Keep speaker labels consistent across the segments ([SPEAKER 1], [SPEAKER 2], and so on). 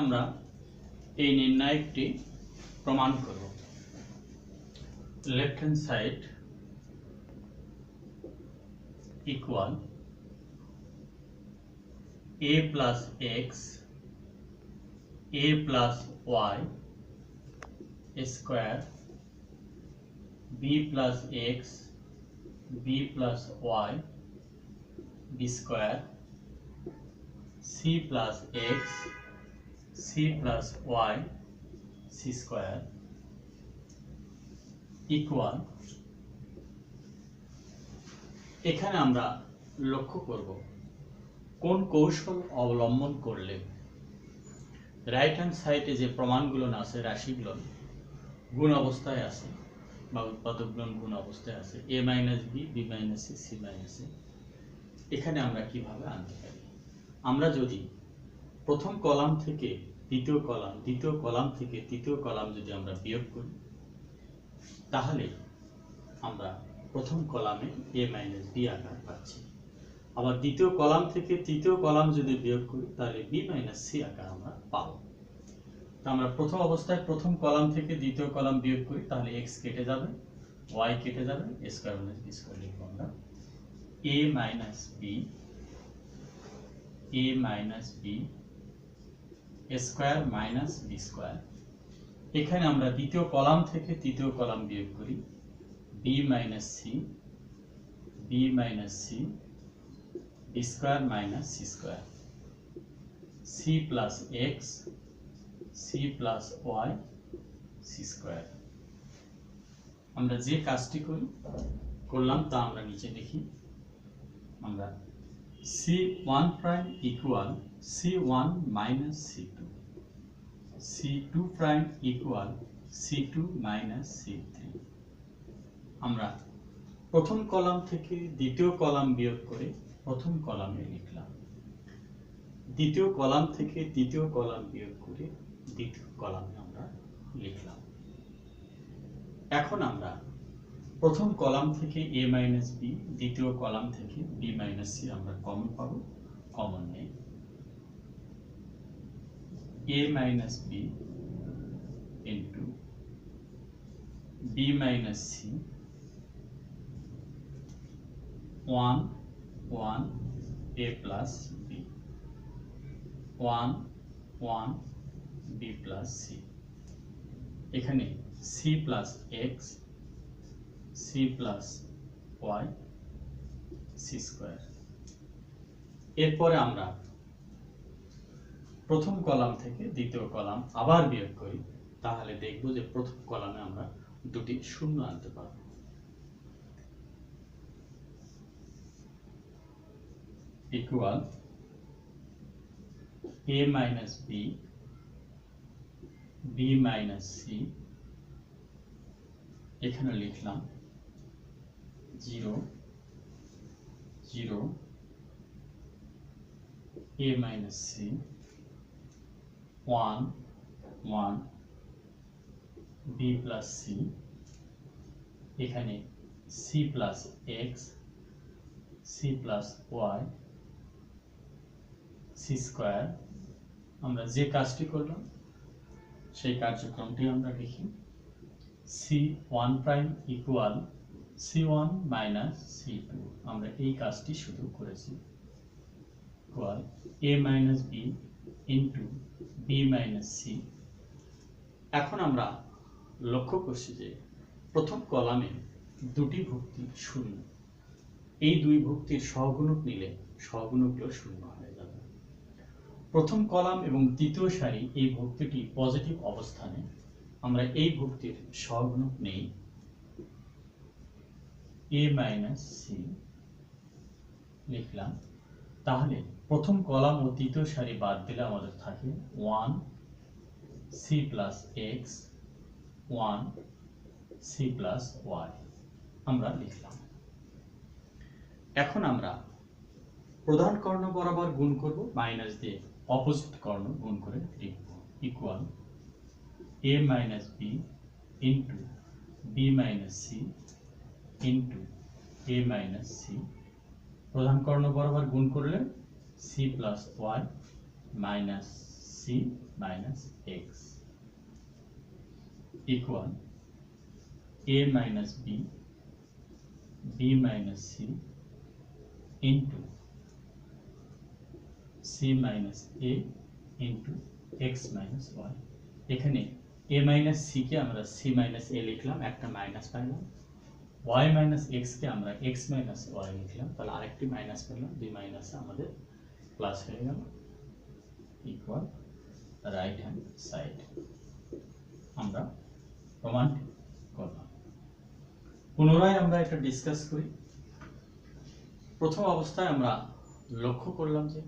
[SPEAKER 1] আমরা এই নির্ণায়কটি প্রমাণ করব। Left hand side equal a plus x a plus y square b plus x b plus y b square c plus x c plus y c square equal এখানে আমরা লক্ষ্য করব কোন কৌশল অবলম্বন করলে রাইট হ্যান্ড সাইডে যে প্রমাণগুলো আছে রাশিগুলো গুণ অবস্থায় আছে বা উৎপাদকগুলো গুণ অবস্থায় আছে a minus b b minus c c minus a এখানে আমরা কিভাবে আনতে পারি। আমরা যদি প্রথম কলাম থেকে দ্বিতীয় কলাম, দ্বিতীয় কলাম থেকে তৃতীয় কলাম যদি আমরা বিয়োগ করি তাহলে আমরা প্রথম কলামে a মাইনাস b আকার পাচ্ছি। আবার দ্বিতীয় কলাম থেকে তৃতীয় কলাম যদি বিয়োগ করি তাহলে b মাইনাস c আকার আমরা পাব। তো আমরা প্রথম অবস্থায় প্রথম কলাম থেকে দ্বিতীয় কলাম বিয়োগ করি তাহলে x কেটে যাবে, y কেটে যাবে, a square minus b square লিখব আমরা a minus b square minus b square. এখানে আমরা দ্বিতীয় কলাম থেকে তৃতীয় কলাম বিয়োগ করি b minus c b square minus c square c plus x c plus y c square. আমরা যে কাজটি করলাম তা আমরা নিচে লিখি। আমরা c1 prime equal c1 minus c2 c2 prime equal c2 minus c3। আমরা প্রথম কলাম থেকে দ্বিতীয় কলাম বিয়োগ করে প্রথম কলামে লিখলাম, দ্বিতীয় কলাম থেকে তৃতীয় কলাম বিয়োগ করে দ্বিতীয় কলামে আমরা লিখলাম। এখন আমরা প্রথম কলাম থেকে a মাইনাস b, দ্বিতীয় কলাম থেকে b মাইনাস c আমরা কমন পাবো, কমন নেই a minus b into b minus c 1 1 a plus b 1 1 b plus c। এখানে c plus x c plus y c square. এরপরে আমরা প্রথম কলাম থেকে দ্বিতীয় কলাম আবার বিয়োগ করি তাহলে দেখব যে প্রথম কলামে আমরা দুটি শূন্য আনতে পারব। Equal a minus b b minus c, এখানে লিখলাম 0 0 a minus c 1 1 b plus c, এখানে c plus x c plus y c square. আমরা যে কাজটি করলাম সেই কার্যক্রমটি আমরা লিখি c1 prime equal c1 minus c2। আমরা এই কাজটি শুধু করেছি equal a minus b into b minus c। এখন আমরা লক্ষ্য করছি যে প্রথম কলামে দুটি ভুক্তি শূন্য, এই দুই ভুক্তির সহগুণক নিলে সহগুণকগুলো শূন্য হয়ে যাবে। প্রথম কলাম এবং দ্বিতীয় সারি এই ভুক্তিটি পজিটিভ অবস্থানে, আমরা এই ভুক্তির সহগুণক নেই a মাইনাস c লিখলাম। তাহলে প্রথম কলাম ও তৃতীয় সারি বাদ দিলে আমাদের থাকে 1 c plus x 1 c plus y আমরা লিখলাম। এখন আমরা প্রধান কর্ণ বরাবর গুণ করব, মাইনাস দিয়ে অপোজিট কর্ণ গুণ করে লিখব equal a minus b into b minus c into a minus c। প্রধান কর্ণ বরাবর গুণ করলে c plus y minus c c minus x equal a minus b, b minus c into c minus a into x minus y. এখানে a minus C K আমরা C minus এ লিখলাম, একটা minus পাইলাম। ওয়াই মাইনাস এক্স কে আমরা x minus Y লিখলাম, তাহলে আরেকটি minus পেলাম, দুই মাইনাস আমাদের প্লাস হয়ে গেল ইকুয়াল রাইট হ্যান্ড সাইড। আমরা প্রমাণ করলাম। পুনরায় আমরা এটা ডিসকাস করি। প্রথম অবস্থায় আমরা লক্ষ্য করলাম যে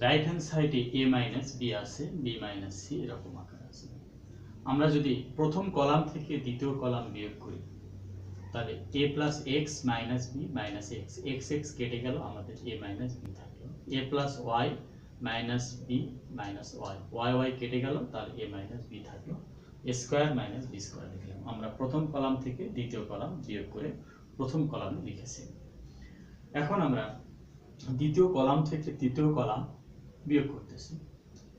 [SPEAKER 1] রাইট হ্যান্ড সাইডে এ মাইনাস বি আছে, বি মাইনাস সি এরকম আকার আছে। আমরা যদি প্রথম কলাম থেকে দ্বিতীয় কলাম বিয়োগ করি তাহলে a plus x minus b minus x, x x কেটে গেল, আমাদের এ মাইনাস বি থাকলো। A plus Y minus b minus Y, Y Y কেটে গেল, তাহলে এ মাইনাস বি থাকলো। A square minus b square লিখলাম। আমরা প্রথম কলাম থেকে দ্বিতীয় কলাম বিয়োগ করে প্রথম কলামে লিখেছি। এখন আমরা দ্বিতীয় কলাম থেকে তৃতীয় কলাম বিয়োগ করতেছি।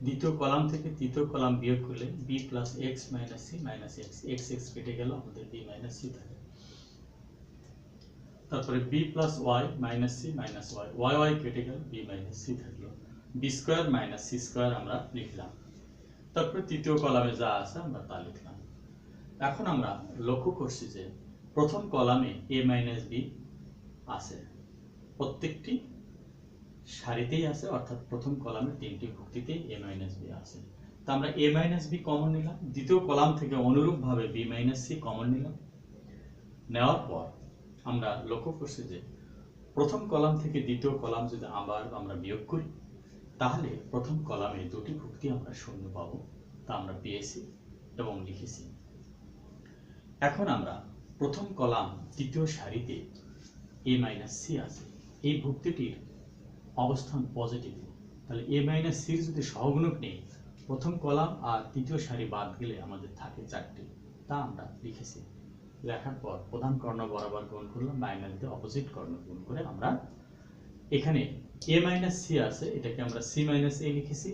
[SPEAKER 1] দ্বিতীয় কলাম থেকে তৃতীয় কলাম বিয়োগ করলে B plus x minus C minus x, x x কেটে গেল, আমাদের বি মাইনাস সি থাকে। তারপরে B plus Y minus C minus Y, Y Y কেটে গেল, বি মাইনাস সি থাকলো। B square minus C square আমরা লিখলাম। তারপরে তৃতীয় কলামে যা আছে আমরা তা লিখলাম। এখন আমরা লক্ষ্য করছি যে প্রথম কলামে এ মাইনাস বি আছে, প্রত্যেকটি সারিতেই আছে, অর্থাৎ প্রথম কলামের তিনটি ভুক্তিতেই এ মাইনাস বি আছে। তা আমরা এ মাইনাস বি কমন নিলাম, দ্বিতীয় কলাম থেকে অনুরূপভাবে বি মাইনাস সি কমন নিলাম। নেওয়ার পর আমরা লক্ষ্য করছি যে প্রথম কলাম থেকে দ্বিতীয় কলাম যদি আবার আমরা বিয়োগ করি তাহলে প্রথম কলামে দুটি ভুক্তি আমরা শূন্য পাবো, তা আমরা পেয়েছি এবং লিখেছি। এখন আমরা প্রথম কলাম তৃতীয় সারিতে এ মাইনাস সি আছে, এই ভুক্তিটির অবস্থান পজিটিভ, তাহলে এ মাইনাস সির যদি সহগুণক নেই প্রথম কলাম আর তৃতীয় সারি বাদ গেলে আমাদের থাকে চারটি, তা আমরা লিখেছি। লেখার পর প্রধান কর্ণ বরাবর গুণ করলাম, মাইনাস দিয়ে অপোজিট কর্ণ গুণ করে আমরা এখানে এ মাইনাস সি আছে, এটাকে আমরা সি মাইনাস এ লিখেছি।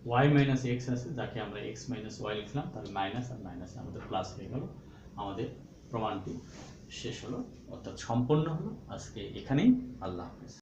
[SPEAKER 1] ওয়াই মাইনাস এক্স আছে, যাকে আমরা এক্স মাইনাস ওয়াই লিখলাম, তাহলে মাইনাস আর মাইনাস আমাদের প্লাস হয়ে গেল। আমাদের প্রমাণটি শেষ হলো, অর্থাৎ সম্পন্ন হলো। আজকে এখানেই, আল্লাহ হাফেজ।